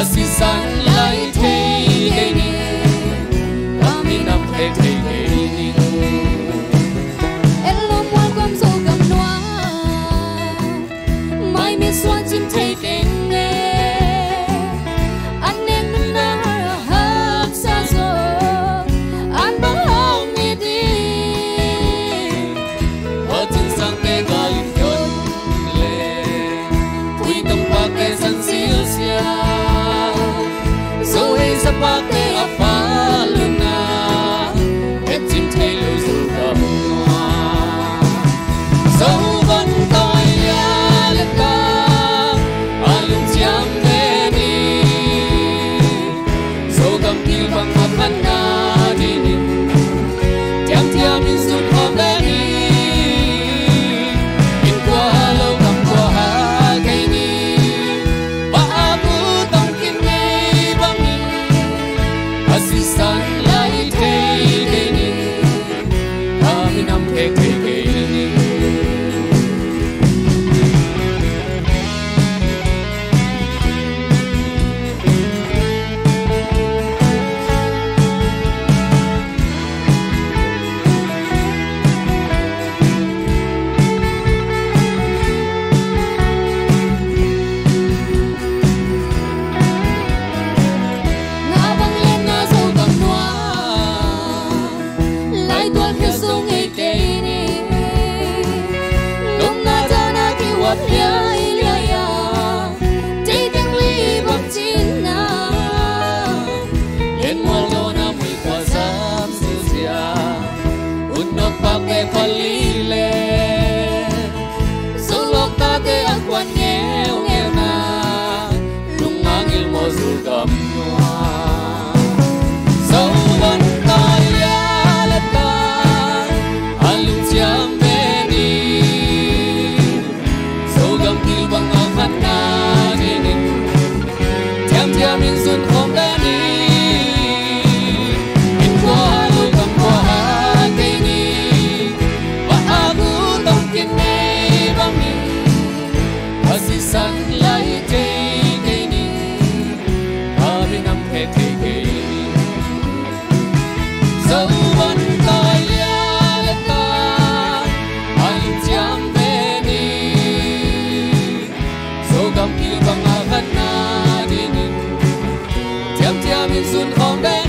si san lại thấy gây đi kami nằm thấy thấy gây đi em lo quan quan dâu cầm noa mai miệt xoan chim thấy keng nghe anh em na hấp xa rồi anh bao hồng nghe đi ở trên sang tê gọi nhon lệ tuy tâm qua kê san siêu xia so hay sa pa kê a pha luna em chim thấy lưu dù cầm hoa dấu vẫn coi ya lên ca alung chiam đê đi dấu cầm kiêu bằng mặt khăn na đi đi tiam tiam in sụt hòm đê đi in qua lâu cầm qua ha cây đi ba bu tông kim ngay băng đi asi san lại thấy cây đi kami nằm thấy cây cây đi ngã băng lên ngã dâu cầm noa lại tuôn theo sông ngay cây đi đông na cha na ki wat lia lia ya tay tiếng ly bọc chín na Yen molo na muy kwasam sisia Unok pake palile Sulok tate ang kwan ngeo ngeo na Lungangil mo sulgam noa Sauwan kaya lata Alung siyang beni Sulgam kilbang akan na dining Tiam tiam in sun kong beni In qua lu cầm qua ha cây ni Và aku tông kiên ngay băng ni Asi san lại thấy cây ni Kami nằm thấy thấy cây ni Dấu vẫn coi ya lên ta Alung chiam beni Dấu cầm kiêu bằng akan na dining Tiam tiam in sun kong beni